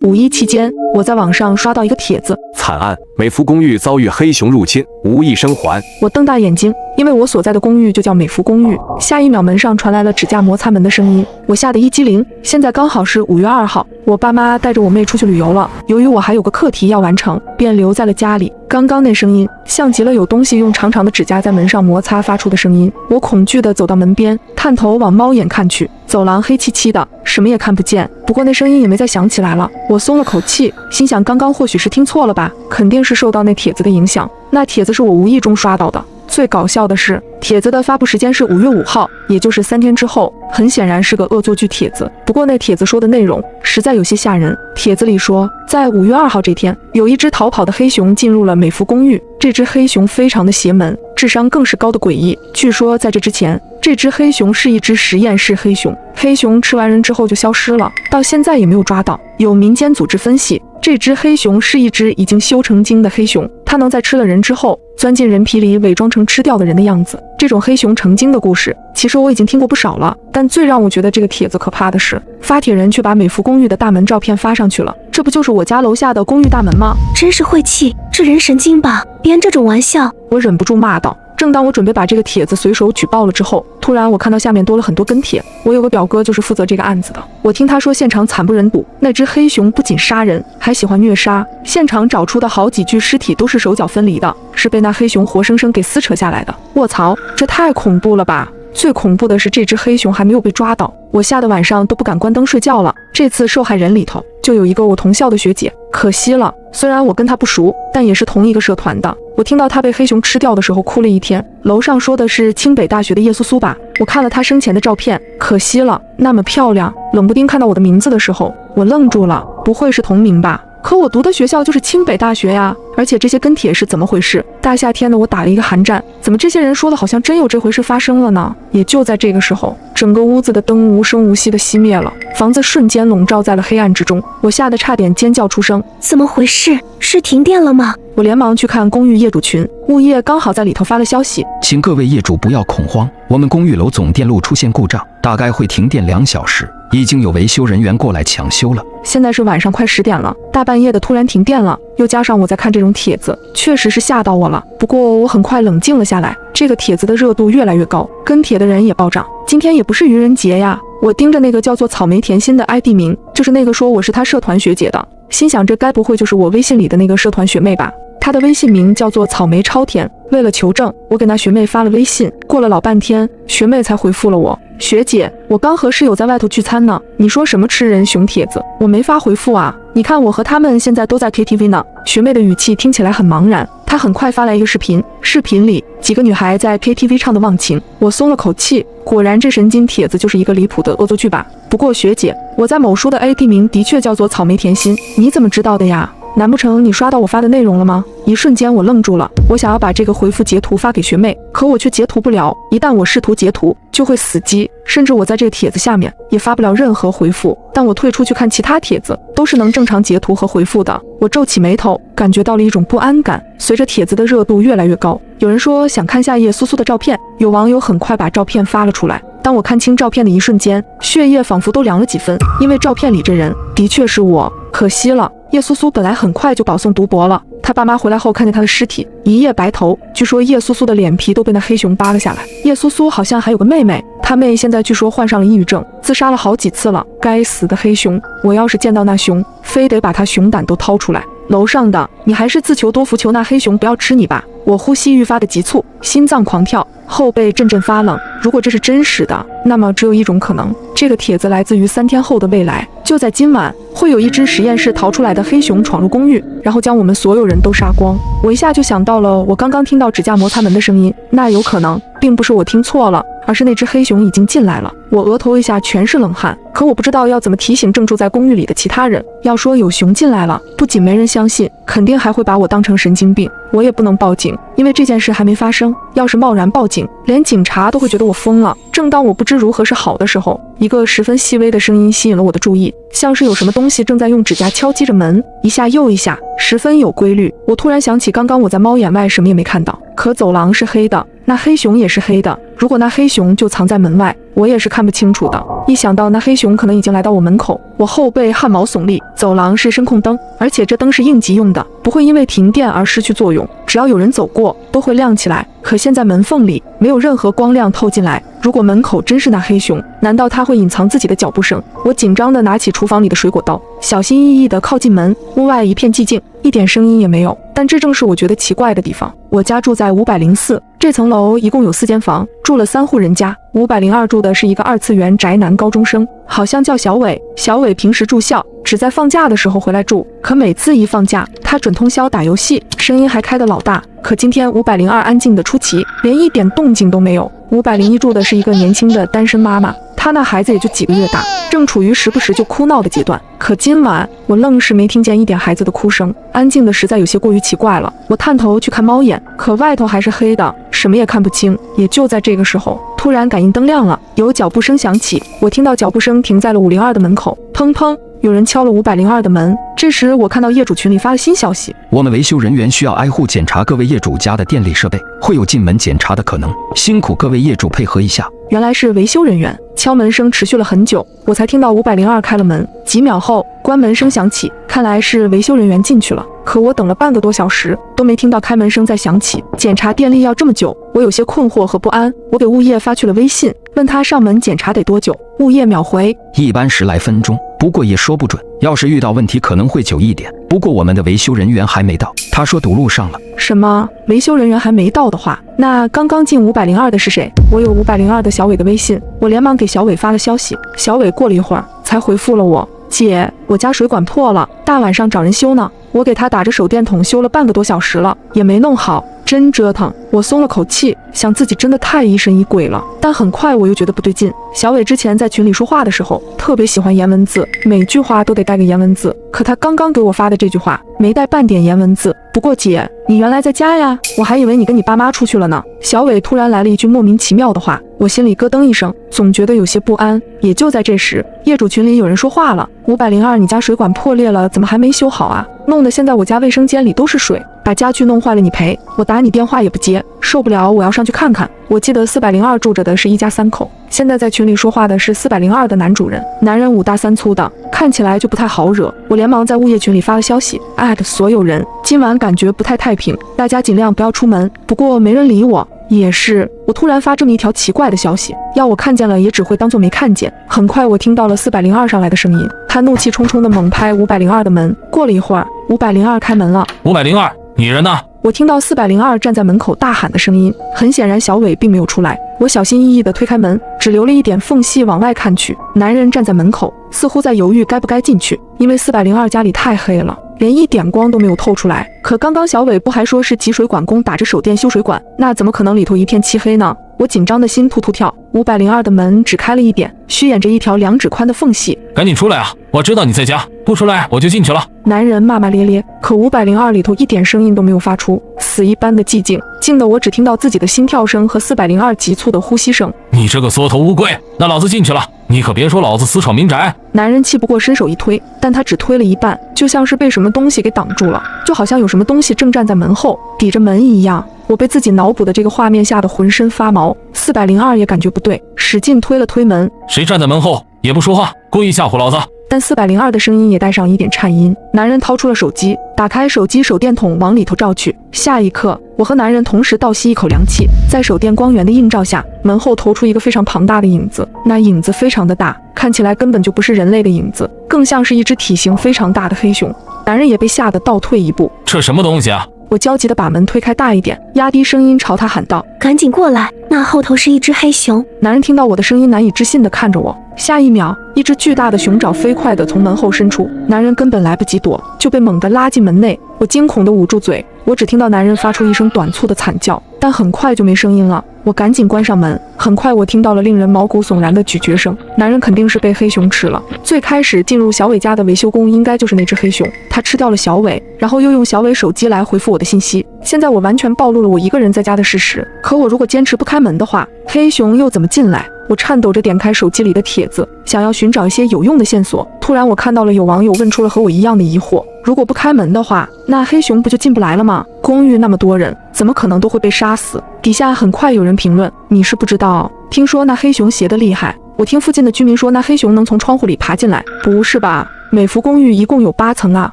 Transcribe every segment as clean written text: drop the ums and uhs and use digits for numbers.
5·1期间，我在网上刷到一个帖子，惨案，美孚公寓遭遇黑熊入侵，无一生还。我瞪大眼睛，因为我所在的公寓就叫美孚公寓。下一秒，门上传来了指甲摩擦门的声音，我吓得一激灵。现在刚好是5月2号，我爸妈带着我妹出去旅游了。由于我还有个课题要完成，便留在了家里。刚刚那声音像极了有东西用长长的指甲在门上摩擦发出的声音。我恐惧地走到门边，探头往猫眼看去，走廊黑漆漆的，什么也看不见。不过那声音也没再响起来了，我松了口气，心想刚刚或许是听错了吧，肯定是受到那帖子的影响。那帖子是我无意中刷到的。最搞笑的是，帖子的发布时间是5月5号，也就是3天之后，很显然是个恶作剧帖子。不过那帖子说的内容实在有些吓人。帖子里说，在5月2号这天，有一只逃跑的黑熊进入了美孚公寓。这只黑熊非常的邪门，智商更是高的诡异。据说在这之前，这只黑熊是一只实验室黑熊，黑熊吃完人之后就消失了，到现在也没有抓到。有民间组织分析，这只黑熊是一只已经修成精的黑熊，它能在吃了人之后钻进人皮里，伪装成吃掉的人的样子。这种黑熊成精的故事，其实我已经听过不少了，但最让我觉得这个帖子可怕的是，发帖人却把美孚公寓的大门照片发上去了。这不就是我家楼下的公寓大门吗？真是晦气，这人神经吧，编这种玩笑。我忍不住骂道。正当我准备把这个帖子随手举报了之后，突然我看到下面多了很多跟帖。我有个表哥就是负责这个案子的，我听他说现场惨不忍睹，那只黑熊不仅杀人，还喜欢虐杀。现场找出的好几具尸体都是手脚分离的，是被那黑熊活生生给撕扯下来的。卧槽，这太恐怖了吧！最恐怖的是这只黑熊还没有被抓到，我吓得晚上都不敢关灯睡觉了。这次受害人里头就有一个我同校的学姐，可惜了，虽然我跟她不熟，但也是同一个社团的。我听到她被黑熊吃掉的时候哭了一天。楼上说的是清北大学的叶苏苏吧？我看了她生前的照片，可惜了，那么漂亮。冷不丁看到我的名字的时候，我愣住了，不会是同名吧？可我读的学校就是清北大学呀，而且这些跟帖是怎么回事？大夏天的我打了一个寒战，怎么这些人说的好像真有这回事发生了呢？也就在这个时候，整个屋子的灯无声无息地熄灭了，房子瞬间笼罩在了黑暗之中，我吓得差点尖叫出声。怎么回事？是停电了吗？我连忙去看公寓业主群，物业刚好在里头发了消息，请各位业主不要恐慌，我们公寓楼总电路出现故障，大概会停电2小时，已经有维修人员过来抢修了。现在是晚上快10点了，大半夜的突然停电了，又加上我在看这种帖子，确实是吓到我了。不过我很快冷静了下来，这个帖子的热度越来越高，跟帖的人也暴涨。今天也不是愚人节呀，我盯着那个叫做草莓甜心的 ID 名，就是那个说我是他社团学姐的，心想这该不会就是我微信里的那个社团学妹吧？她的微信名叫做草莓超甜。为了求证，我给那学妹发了微信，过了老半天，学妹才回复了我。学姐，我刚和室友在外头聚餐呢，你说什么吃人熊帖子，我没法回复啊。你看我和他们现在都在 KTV 呢。学妹的语气听起来很茫然，她很快发来一个视频，视频里几个女孩在 KTV 唱的忘情。我松了口气，果然这神经帖子就是一个离谱的恶作剧吧。不过学姐，我在某书的 ID 名的确叫做草莓甜心，你怎么知道的呀？难不成你刷到我发的内容了吗？一瞬间我愣住了，我想要把这个回复截图发给学妹，可我却截图不了，一旦我试图截图就会死机，甚至我在这个帖子下面也发不了任何回复。但我退出去看其他帖子，都是能正常截图和回复的。我皱起眉头，感觉到了一种不安感。随着帖子的热度越来越高，有人说想看下叶苏苏的照片，有网友很快把照片发了出来。当我看清照片的一瞬间，血液仿佛都凉了几分，因为照片里这人的确是我。可惜了，叶苏苏本来很快就保送读博了，他爸妈回来后看见他的尸体，一夜白头。据说叶苏苏的脸皮都被那黑熊扒了下来。叶苏苏好像还有个妹妹，他妹现在据说患上了抑郁症，自杀了好几次了。该死的黑熊，我要是见到那熊，非得把他熊胆都掏出来。楼上的，你还是自求多福，求那黑熊不要吃你吧。我呼吸愈发的急促，心脏狂跳，后背阵阵发冷。如果这是真实的，那么只有一种可能，这个帖子来自于3天后的未来。就在今晚，会有一只实验室逃出来的黑熊闯入公寓，然后将我们所有人都杀光。我一下就想到了我刚刚听到指甲摩擦门的声音，那有可能并不是我听错了，而是那只黑熊已经进来了。我额头一下全是冷汗，可我不知道要怎么提醒正住在公寓里的其他人。要说有熊进来了，不仅没人相信，肯定还会把我当成神经病。我也不能报警，因为这件事还没发生。要是贸然报警，连警察都会觉得我疯了。正当我不知如何是好的时候，一个十分细微的声音吸引了我的注意，像是有什么东西正在用指甲敲击着门，一下又一下，十分有规律。我突然想起刚刚我在猫眼外什么也没看到，可走廊是黑的，那黑熊也是黑的。如果那黑熊就藏在门外，我也是看不清楚的。一想到那黑熊可能已经来到我门口，我后背汗毛耸立。走廊是声控灯，而且这灯是应急用的，不会因为停电而失去作用，只要有人走过都会亮起来。可现在门缝里没有任何光亮透进来，如果门口真是那黑熊，难道他会隐藏自己的脚步声？我紧张地拿起厨房里的水果刀，小心翼翼地靠近门。屋外一片寂静，一点声音也没有。但这正是我觉得奇怪的地方。我家住在504，这层楼一共有4间房，住了3户人家。502住的是一个2次元宅男高中生，好像叫小伟。小伟平时住校，只在放假的时候回来住，可每次一放假，他准通宵打游戏，声音还开得老大。可今天502安静得出奇，连一点动静都没有。501住的是一个年轻的单身妈妈，她那孩子也就几个月大，正处于时不时就哭闹的阶段。可今晚我愣是没听见一点孩子的哭声，安静的实在有些过于奇怪了。我探头去看猫眼，可外头还是黑的，什么也看不清。也就在这个时候，突然感应灯亮了，有脚步声响起，我听到脚步声停在了502的门口，砰砰，有人敲了502的门。这时我看到业主群里发了新消息，我们维修人员需要挨户检查各位业主家的电力设备，会有进门检查的可能，辛苦各位业主配合一下。原来是维修人员。敲门声持续了很久，我才听到502开了门。几秒后，关门声响起，看来是维修人员进去了。可我等了半个多小时，都没听到开门声再响起。检查电力要这么久，我有些困惑和不安。我给物业发去了微信，问他上门检查得多久。物业秒回，一般10来分钟，不过也说不准，要是遇到问题可能会久一点。不过我们的维修人员还没到，他说堵路上了。什么？维修人员还没到的话，那刚刚进502的是谁？我有502的小伟的微信，我连忙给小伟发了消息。小伟过了一会儿才回复了我，姐，我家水管破了，大晚上找人修呢。我给他打着手电筒修了半个多小时了，也没弄好，真折腾。我松了口气，想自己真的太疑神疑鬼了。但很快我又觉得不对劲。小伟之前在群里说话的时候，特别喜欢颜文字，每句话都得带个颜文字。可他刚刚给我发的这句话，没带半点颜文字。不过姐，你原来在家呀？我还以为你跟你爸妈出去了呢。小伟突然来了一句莫名其妙的话，我心里咯噔一声，总觉得有些不安。也就在这时，业主群里有人说话了：502，你家水管破裂了，怎么还没修好啊？弄得现在我家卫生间里都是水，把家具弄坏了你赔。我打你电话也不接，受不了，我要上去看看。我记得402住着的是一家3口，现在在群里说话的是402的男主人，男人5大3粗的，看起来就不太好惹。我连忙在物业群里发了消息，艾特所有人，今晚感觉不太太平，大家尽量不要出门。不过没人理我。也是，我突然发这么一条奇怪的消息，要我看见了也只会当作没看见。很快我听到了402上来的声音，他怒气冲冲地猛拍502的门。过了一会儿，502开门了。502，你人呢？我听到402站在门口大喊的声音，很显然小伟并没有出来。我小心翼翼地推开门，只留了一点缝隙往外看去。男人站在门口，似乎在犹豫该不该进去，因为402家里太黑了，连一点光都没有透出来。可刚刚小伟不还说是集水管工打着手电修水管，那怎么可能里头一片漆黑呢？我紧张的心突突跳。502的门只开了一点，虚掩着一条2指宽的缝隙。赶紧出来啊！我知道你在家，不出来我就进去了。男人骂骂咧咧，可502里头一点声音都没有发出，死一般的寂静，静得我只听到自己的心跳声和402急促的呼吸声。你这个缩头乌龟，那老子进去了，你可别说老子私闯民宅。男人气不过伸手一推，但他只推了一半，就像是被什么东西给挡住了，就好像有什么东西正站在门后抵着门一样。我被自己脑补的这个画面吓得浑身发毛。402也感觉不对，使劲推了推门。谁站在门后也不说话，故意吓唬老子？但402的声音也带上一点颤音。男人掏出了手机，打开手机手电筒往里头照去。下一刻，我和男人同时倒吸一口凉气。在手电光源的映照下，门后投出一个非常庞大的影子，那影子非常的大，看起来根本就不是人类的影子，更像是一只体型非常大的黑熊。男人也被吓得倒退一步。这什么东西啊？我焦急地把门推开大一点，压低声音朝他喊道：赶紧过来，那后头是一只黑熊。男人听到我的声音，难以置信地看着我。下一秒，一只巨大的熊爪飞快地从门后伸出，男人根本来不及躲，就被猛地拉进门内。我惊恐地捂住嘴，我只听到男人发出一声短促的惨叫，但很快就没声音了。我赶紧关上门，很快我听到了令人毛骨悚然的咀嚼声，男人肯定是被黑熊吃了。最开始进入小伟家的维修工应该就是那只黑熊，他吃掉了小伟，然后又用小伟手机来回复我的信息。现在我完全暴露了我一个人在家的事实，可我如果坚持不开门的话，黑熊又怎么进来？我颤抖着点开手机里的帖子，想要寻找一些有用的线索。突然我看到了有网友问出了和我一样的疑惑，如果不开门的话，那黑熊不就进不来了吗？公寓那么多人，怎么可能都会被杀死？底下很快有人评论，你是不知道，听说那黑熊邪得厉害。我听附近的居民说，那黑熊能从窗户里爬进来。不是吧？美孚公寓一共有8层啊，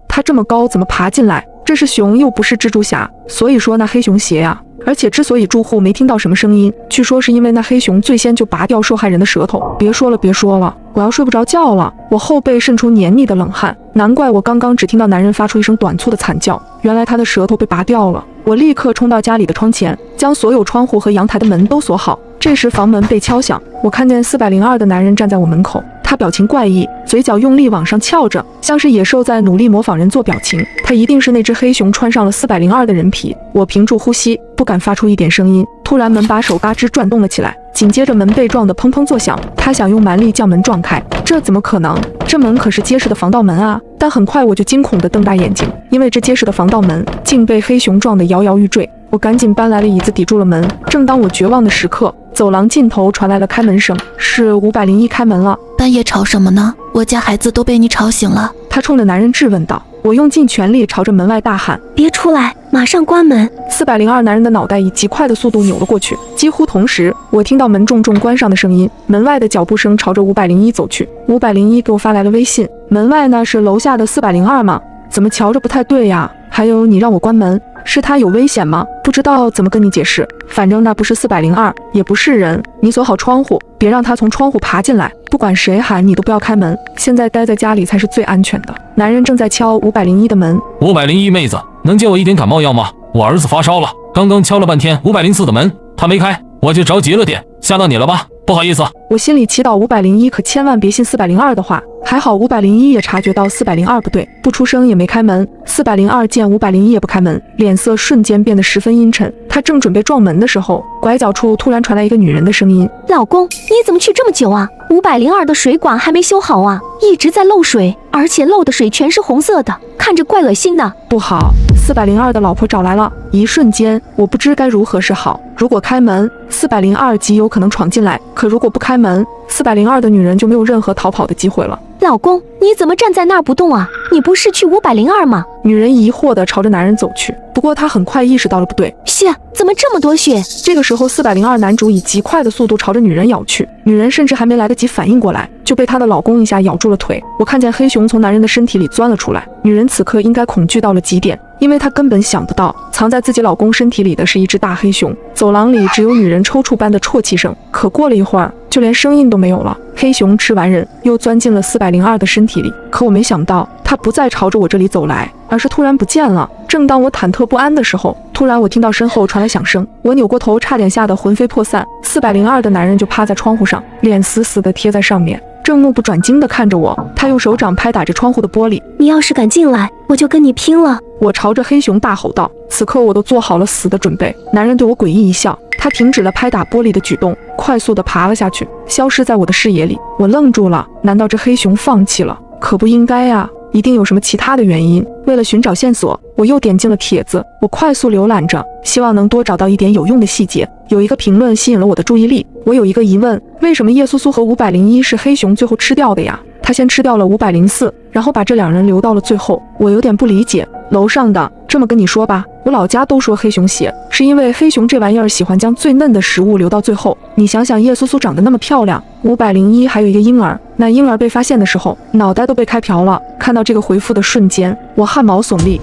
它这么高怎么爬进来？这是熊又不是蜘蛛侠，所以说那黑熊邪呀。而且之所以住户没听到什么声音，据说是因为那黑熊最先就拔掉受害人的舌头。别说了，我要睡不着觉了。我后背渗出黏腻的冷汗，难怪我刚刚只听到男人发出一声短促的惨叫，原来他的舌头被拔掉了。我立刻冲到家里的窗前，将所有窗户和阳台的门都锁好。这时房门被敲响，我看见402的男人站在我门口，他表情怪异，嘴角用力往上翘着，像是野兽在努力模仿人做表情。他一定是那只黑熊穿上了402的人皮。我屏住呼吸，不敢发出一点声音。突然门把手嘎吱转动了起来，紧接着门被撞得砰砰作响。他想用蛮力将门撞开，这怎么可能？这门可是结实的防盗门啊！但很快我就惊恐地瞪大眼睛，因为这结实的防盗门竟被黑熊撞得摇摇欲坠。我赶紧搬来了椅子抵住了门。正当我绝望的时刻，走廊尽头传来了开门声，是501开门了。半夜吵什么呢？我家孩子都被你吵醒了。他冲着男人质问道。我用尽全力朝着门外大喊：别出来，马上关门！402男人的脑袋以极快的速度扭了过去。几乎同时，我听到门重重关上的声音，门外的脚步声朝着501走去。501给我发来了微信，门外呢是楼下的402吗？怎么瞧着不太对呀？还有你让我关门，是他有危险吗？不知道怎么跟你解释，反正那不是402，也不是人。你锁好窗户，别让他从窗户爬进来。不管谁喊你都不要开门，现在待在家里才是最安全的。男人正在敲501的门。501妹子，能借我一点感冒药吗？我儿子发烧了，刚刚敲了半天504的门，他没开，我就着急了点，吓到你了吧？不好意思。我心里祈祷501可千万别信402的话。还好501也察觉到402不对，不出声也没开门。402见501也不开门，脸色瞬间变得十分阴沉。他正准备撞门的时候，拐角处突然传来一个女人的声音：老公，你怎么去这么久啊？502的水管还没修好啊，一直在漏水，而且漏的水全是红色的，看着怪恶心的。不好，402的老婆找来了。一瞬间，我不知该如何是好。如果开门，402极有可能闯进来；可如果不开门，402的女人就没有任何逃跑的机会了。老公，你怎么站在那儿不动啊？你不是去502吗？女人疑惑地朝着男人走去，不过她很快意识到了不对。血，怎么这么多血？这个时候402男主以极快的速度朝着女人咬去，女人甚至还没来得及反应过来，就被她的老公一下咬住了腿。我看见黑熊从男人的身体里钻了出来，女人此刻应该恐惧到了极点，因为她根本想不到藏在自己老公身体里的是一只大黑熊。走廊里只有女人抽搐般的啜泣声，可过了一会儿，就连声音都没有了。黑熊吃完人，又钻进了402的身体里，可我没想到，它不再朝着我这里走来，而是突然不见了。正当我忐忑不安的时候，突然我听到身后传来响声，我扭过头，差点吓得魂飞魄散。402的男人就趴在窗户上，脸死死地贴在上面，正目不转睛地看着我。他用手掌拍打着窗户的玻璃：你要是敢进来，我就跟你拼了！我朝着黑熊大吼道。此刻我都做好了死的准备。男人对我诡异一笑，他停止了拍打玻璃的举动，快速地爬了下去，消失在我的视野里。我愣住了，难道这黑熊放弃了？可不应该啊，一定有什么其他的原因。为了寻找线索，我又点进了帖子，我快速浏览着，希望能多找到一点有用的细节。有一个评论吸引了我的注意力，我有一个疑问，为什么叶苏苏和501是黑熊最后吃掉的呀？他先吃掉了504，然后把这两人留到了最后，我有点不理解。楼上的，这么跟你说吧，我老家都说黑熊血，是因为黑熊这玩意儿喜欢将最嫩的食物留到最后。你想想，叶苏苏长得那么漂亮，501还有一个婴儿，那婴儿被发现的时候，脑袋都被开瓢了。看到这个回复的瞬间，我汗毛耸立，